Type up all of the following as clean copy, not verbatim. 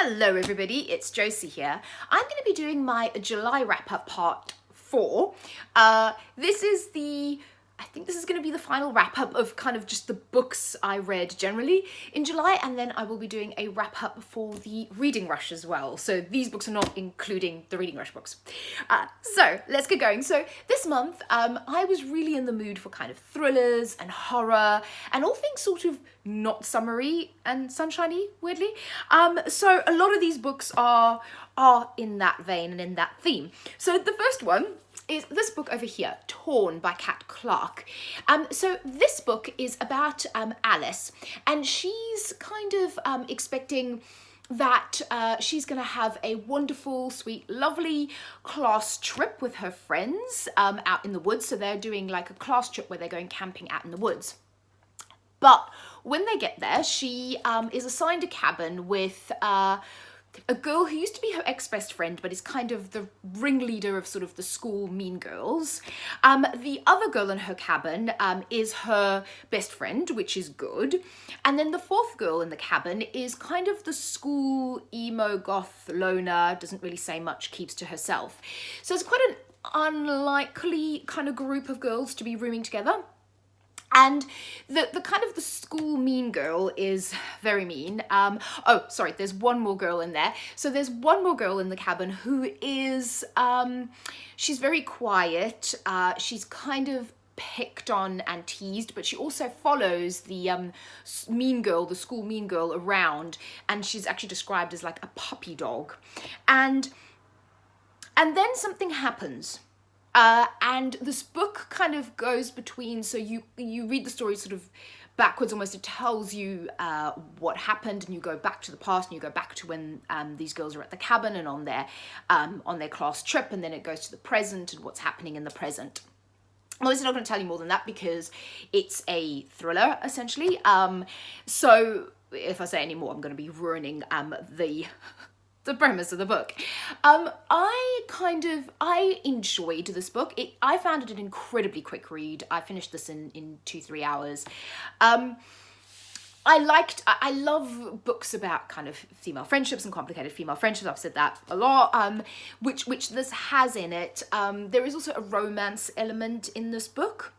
Hello everybody, it's Josie here. I'm going to be doing my July wrap-up part 4. I think this is going to be the final wrap-up of kind of just the books I read generally in July, and then I will be doing a wrap-up for the Reading Rush as well. So these books are not including the Reading Rush books. So let's get going. So this month, I was really in the mood for kind of thrillers and horror and all things sort of not summery and sunshiny, weirdly. So a lot of these books are in that vein and in that theme. So the first one is this book over here, Torn by Kat Clark. So this book is about Alice, and she's kind of expecting that she's going to have a wonderful, sweet, lovely class trip with her friends out in the woods. So they're doing like a class trip where they're going camping out in the woods. But when they get there, she is assigned a cabin with a girl who used to be her ex-best friend, but is kind of the ringleader of sort of the school mean girls. The other girl in her cabin is her best friend, which is good. And then the fourth girl in the cabin is kind of the school emo goth loner, doesn't really say much, keeps to herself. So it's quite an unlikely kind of group of girls to be rooming together. And the kind of the school mean girl is very mean. Oh, sorry, there's one more girl in there. So there's one more girl in the cabin who is, she's very quiet. She's kind of picked on and teased, but she also follows the mean girl, the school mean girl, around, and she's actually described as like a puppy dog. And then something happens. And this book kind of goes between, so you read the story sort of backwards almost. It tells you what happened, and you go back to the past, and you go back to when these girls are at the cabin and on their class trip, and then it goes to the present and what's happening in the present. I'm obviously not going to tell you more than that because it's a thriller, essentially. So if I say any more, I'm going to be ruining the premise of the book. I enjoyed this book. I found it an incredibly quick read. I finished this in 2-3 hours. I love books about kind of female friendships and complicated female friendships. I've said that a lot, which this has in it. There is also a romance element in this book.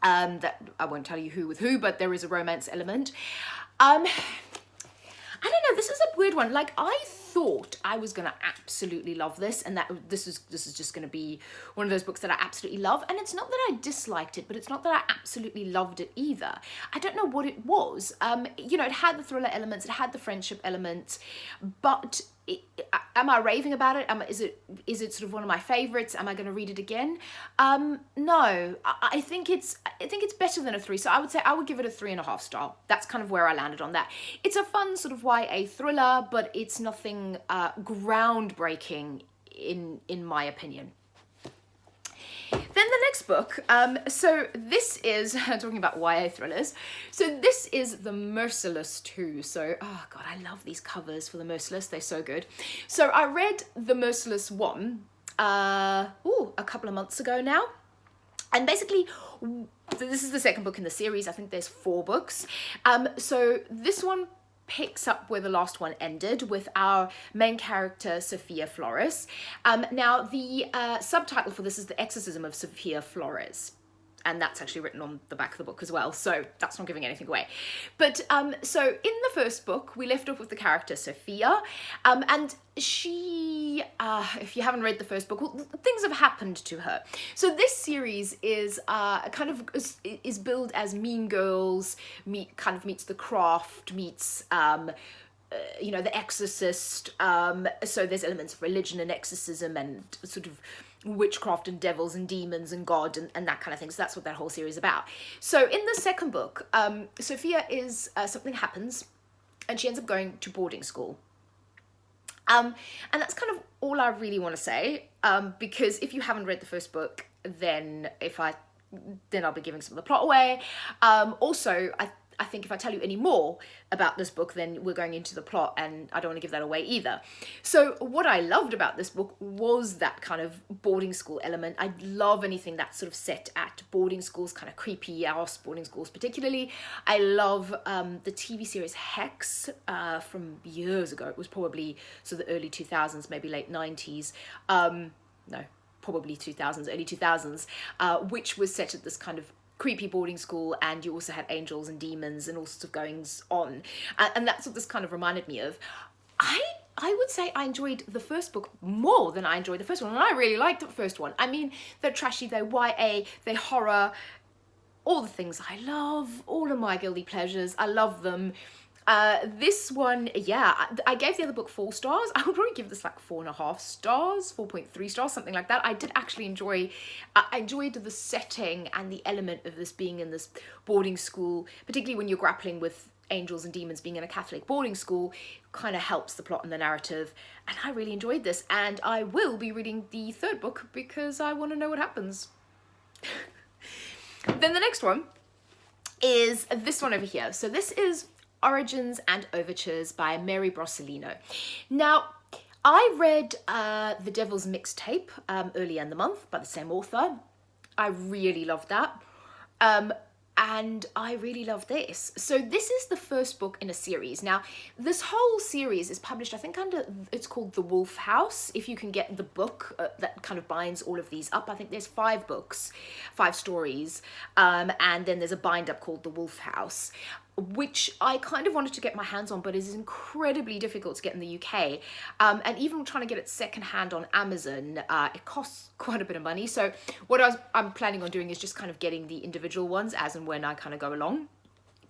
That I won't tell you who with who, but there is a romance element. I don't know, this is a weird one. Like, I thought I was gonna absolutely love this, and that this is just gonna be one of those books that I absolutely love. And it's not that I disliked it, but it's not that I absolutely loved it either. I don't know what it was. You know, it had the thriller elements, it had the friendship elements, but am I raving about it? Is it sort of one of my favorites? Am I going to read it again? No, I think it's better than a 3. So I would say I would give it a 3.5 star. That's kind of where I landed on that. It's a fun sort of YA thriller, but it's nothing groundbreaking in my opinion. Then the next book, so this is, talking about YA thrillers, so this is The Merciless 2. So, oh God, I love these covers for The Merciless, they're so good. So I read The Merciless 1, a couple of months ago now. And basically, this is the second book in the series. I think there's 4 books. So this one picks up where the last one ended with our main character, Sophia Flores. Now, the subtitle for this is The Exorcism of Sophia Flores. And that's actually written on the back of the book as well, so that's not giving anything away. But so in the first book, we left off with the character Sophia, and she, if you haven't read the first book, well, things have happened to her. So this series is kind of is billed as Mean Girls meets The Craft meets you know, The Exorcist. So there's elements of religion and exorcism and sort of witchcraft and devils and demons and God and that kind of thing. So that's what that whole series is about. So in the second book, Sophia is, something happens and she ends up going to boarding school. And that's kind of all I really want to say, because if you haven't read the first book, then I'll be giving some of the plot away. Also, I think if I tell you any more about this book, then we're going into the plot, and I don't want to give that away either. So what I loved about this book was that kind of boarding school element. I love anything that's sort of set at boarding schools, kind of creepy ass boarding schools particularly. I love the TV series Hex from years ago. It was probably sort of the early 2000s, maybe late 90s. No, probably 2000s, early 2000s, which was set at this kind of creepy boarding school, and you also had angels and demons and all sorts of goings on, and that's what this kind of reminded me of. I would say I enjoyed the first book more than I enjoyed the first one, and I really liked the first one. I mean, they're trashy, they're YA, they're horror, all the things I love, all of my guilty pleasures, I love them. This one, yeah, I gave the other book 4 stars. I would probably give this like 4.5 stars, 4.3 stars, something like that. I did actually enjoy, I enjoyed the setting and the element of this being in this boarding school, particularly when you're grappling with angels and demons. Being in a Catholic boarding school kind of helps the plot and the narrative, and I really enjoyed this, and I will be reading the 3rd book because I want to know what happens. Then the next one is this one over here. So this is Origins and Overtures by Mary Brossolino. Now, I read The Devil's Mixtape earlier in the month by the same author. I really loved that. And I really love this. So this is the first book in a series. Now, this whole series is published, I think, under, it's called The Wolf House. If you can get the book that kind of binds all of these up. I think there's 5 books, 5 stories. And then there's a bind up called The Wolf House, which I kind of wanted to get my hands on, but is incredibly difficult to get in the UK. And even trying to get it secondhand on Amazon, it costs quite a bit of money. So what I'm planning on doing is just kind of getting the individual ones as and when I kind of go along.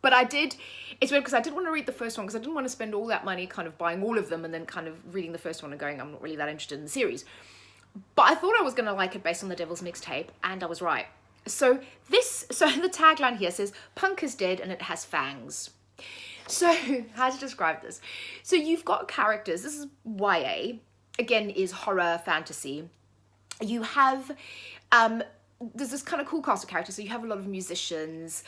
But it's weird because I did want to read the first one because I didn't want to spend all that money kind of buying all of them and then kind of reading the first one and going, I'm not really that interested in the series. But I thought I was going to like it based on The Devil's Mixtape, and I was right. So the tagline here says, "Punk is dead and it has fangs." So how to describe this? So you've got characters, this is YA, again is horror, fantasy. You have, there's this kind of cool cast of characters. So you have a lot of musicians,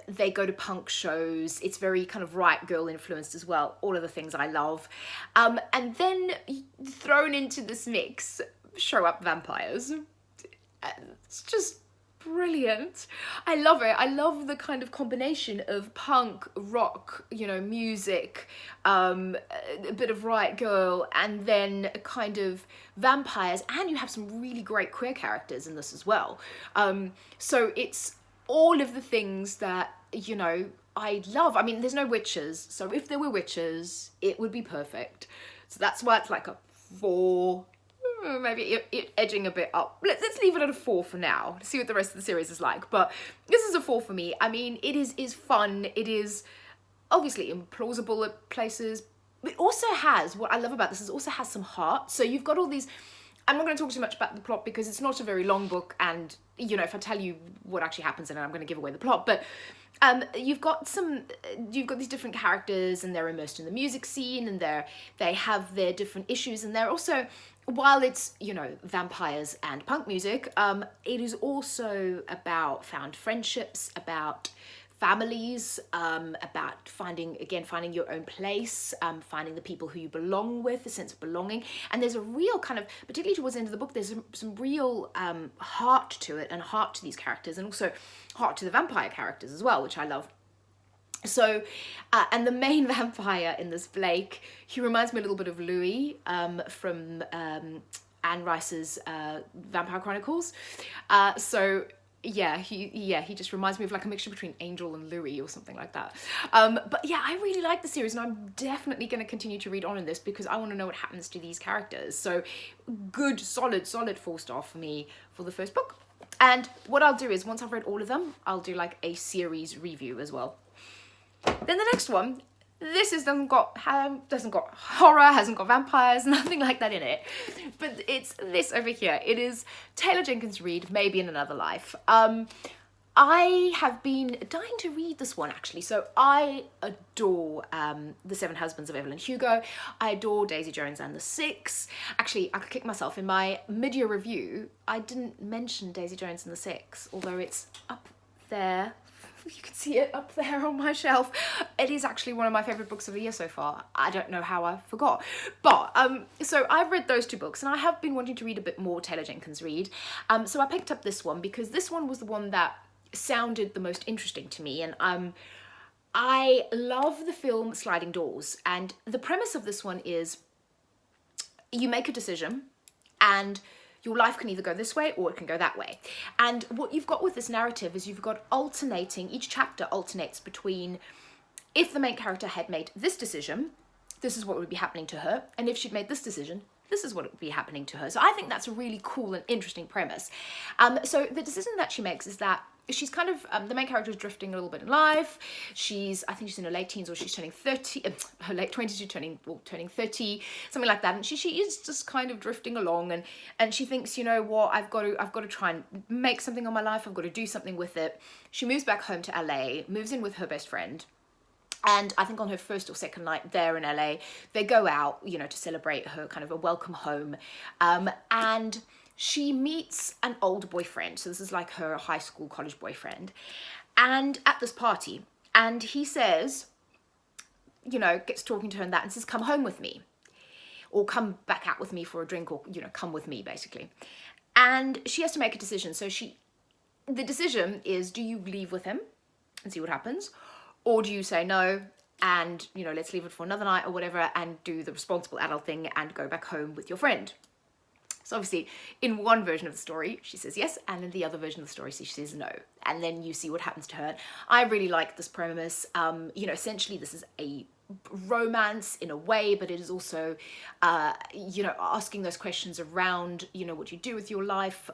they go to punk shows, it's very kind of Riot Girl influenced as well, all of the things I love. And then thrown into this mix, show up vampires. It's just brilliant. I love it. I love the kind of combination of punk, rock, you know, music, a bit of Riot Girl, and then kind of vampires, and you have some really great queer characters in this as well. So it's all of the things that, you know, I love. I mean, there's no witches, so if there were witches, it would be perfect. So that's why it's like a 4, maybe edging a bit up. Let's leave it at a 4 for now, see what the rest of the series is like. But this is a 4 for me. I mean, it is fun. It is obviously implausible at places. It also has, what I love about this is it also has some heart. So you've got all these, I'm not going to talk too much about the plot because it's not a very long book, and, you know, if I tell you what actually happens in it, I'm going to give away the plot. But you've got these different characters, and they're immersed in the music scene, and they have their different issues, and they're also, while it's, you know, vampires and punk music, it is also about found friendships, about families, about finding your own place, finding the people who you belong with, a sense of belonging. And there's a real kind of, particularly towards the end of the book, there's some real heart to it, and heart to these characters, and also heart to the vampire characters as well, which I love. So, and the main vampire in this, Blake, he reminds me a little bit of Louis from Anne Rice's Vampire Chronicles. So yeah, he just reminds me of like a mixture between Angel and Louis or something like that. But yeah, I really like the series, and I'm definitely going to continue to read on in this because I want to know what happens to these characters. So good, solid 4-star for me for the first book. And what I'll do is, once I've read all of them, I'll do like a series review as well. Then the next one, this hasn't got horror, hasn't got vampires, nothing like that in it. But it's this over here. It is Taylor Jenkins Reid, Maybe in Another Life. I have been dying to read this one, actually. So I adore The Seven Husbands of Evelyn Hugo. I adore Daisy Jones and the Six. Actually, I could kick myself. In my mid-year review, I didn't mention Daisy Jones and the Six, although it's up there You can see it up there on my shelf. It is actually one of my favourite books of the year so far. I don't know how I forgot. But, so I've read those two books, and I have been wanting to read a bit more Taylor Jenkins Reid. So I picked up this one because this one was the one that sounded the most interesting to me. And I love the film Sliding Doors. And the premise of this one is you make a decision and your life can either go this way or it can go that way. And what you've got with this narrative is you've got alternating, each chapter alternates between if the main character had made this decision, this is what would be happening to her. And if she'd made this decision, this is what would be happening to her. So I think that's a really cool and interesting premise. So the decision that she makes is that she's kind of, the main character is drifting a little bit in life. I think she's in her late teens, or she's turning 30, her late 20s, she's turning 30, something like that. And she is just kind of drifting along, and she thinks, you know what, I've got to try and make something of my life. I've got to do something with it. She moves back home to LA, moves in with her best friend. And I think on her first or second night there in LA, they go out, you know, to celebrate her kind of a welcome home. And she meets an old boyfriend. So this is like her high school, college boyfriend. And at this party, and he says, you know, gets talking to her and that, and says, come home with me. Or come back out with me for a drink, or, you know, come with me, basically. And she has to make a decision. So the decision is, do you leave with him and see what happens? Or do you say no and, you know, let's leave it for another night or whatever and do the responsible adult thing and go back home with your friend? So obviously, in one version of the story, she says yes, and in the other version of the story, she says no. And then you see what happens to her. I really like this premise. You know, essentially, this is a romance in a way, but it is also, you know, asking those questions around, you know, what you do with your life,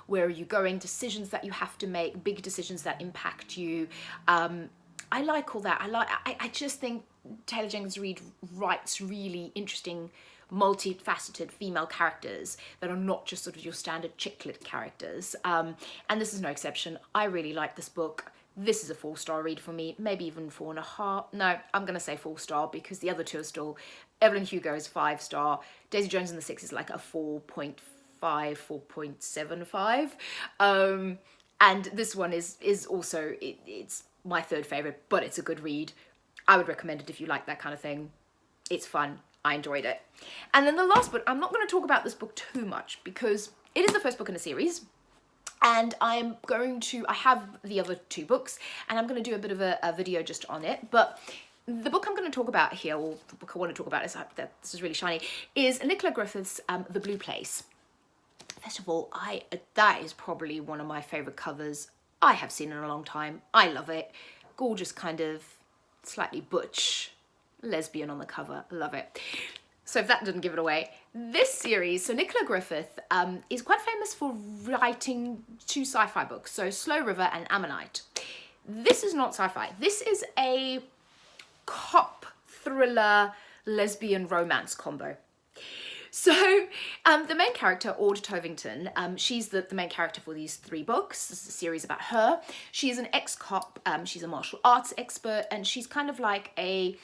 where are you going, decisions that you have to make, big decisions that impact you. I like all that. I just think Taylor Jenkins Reid writes really interesting, multifaceted female characters that are not just sort of your standard chick lit characters. And this is no exception. I really like this book. This is a 4-star read for me, maybe even 4.5. No, I'm going to say 4-star because the other two are still, Evelyn Hugo is 5-star. Daisy Jones and the Six is like a 4.5, 4.75. And this one is also, it's my third favorite, but it's a good read. I would recommend it if you like that kind of thing. It's fun. I enjoyed it. And then the last book, I'm not going to talk about this book too much because it is the first book in a series. And I have the other two books, and I'm going to do a bit of a video just on it. But the book I'm going to talk about here, or the book I want to talk about, this is really shiny, is Nicola Griffith's The Blue Place. First of all, that is probably one of my favourite covers I have seen in a long time. I love it. Gorgeous, kind of slightly butch lesbian on the cover. Love it. So if that didn't give it away, this series, so Nicola Griffith is quite famous for writing 2 sci-fi books, so Slow River and Ammonite. This is not sci-fi. This is a cop thriller lesbian romance combo. So the main character, Aude Tovington, she's the main character for these 3 books. This is a series about her. She is an ex-cop. She's a martial arts expert, and she's kind of like a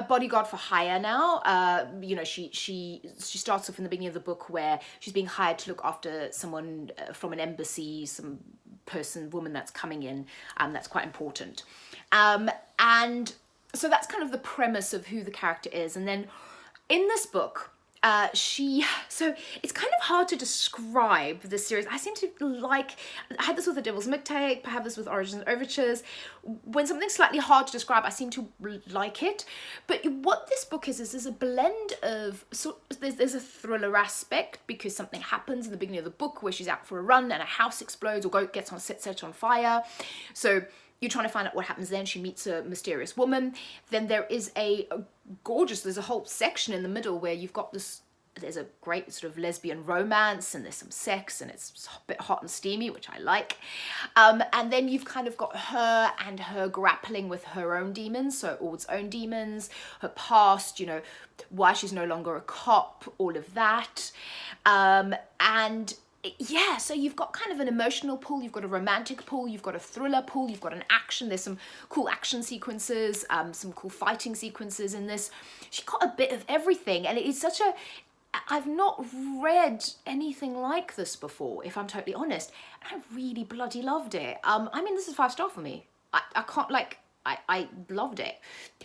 bodyguard for hire now. You know, she starts off in the beginning of the book where she's being hired to look after someone from an embassy, some woman that's coming in, that's quite important. And so that's kind of the premise of who the character is. And then in this book, so it's kind of hard to describe this series. I seem to I had this with The Devil's Mictape, I have this with Origins and Overtures. When something's slightly hard to describe, I seem to like it. But what this book is there's a blend of, there's a thriller aspect because something happens in the beginning of the book where she's out for a run and a house explodes or gets set on fire. So you're trying to find out what happens then. She meets a mysterious woman. Then there is there's a whole section in the middle where you've got there's a great sort of lesbian romance and there's some sex and it's a bit hot and steamy, which I like. And then you've kind of got her grappling with her own demons, so Aude's own demons, her past, you know, why she's no longer a cop, all of that. And yeah, so you've got kind of an emotional pull, you've got a romantic pull, you've got a thriller pull, you've got an action, there's some cool action sequences, some cool fighting sequences in this. She got a bit of everything, and it's I've not read anything like this before, if I'm totally honest, and I really bloody loved it. I mean, this is 5-star for me. I can't, like, I loved it.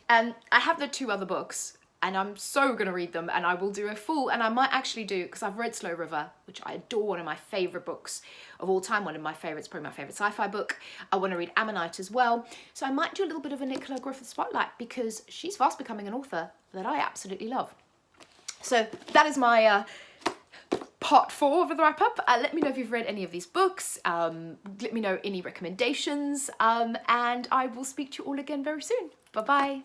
And I have the 2 other books, and I'm so gonna read them, and I will do a full, and I might actually do, because I've read Slow River, which I adore, one of my favourite books of all time, one of my favourites, probably my favourite sci-fi book. I want to read Ammonite as well, so I might do a little bit of a Nicola Griffith spotlight, because she's fast becoming an author that I absolutely love. So that is my part 4 of the wrap up. Let me know if you've read any of these books, let me know any recommendations, and I will speak to you all again very soon. Bye bye.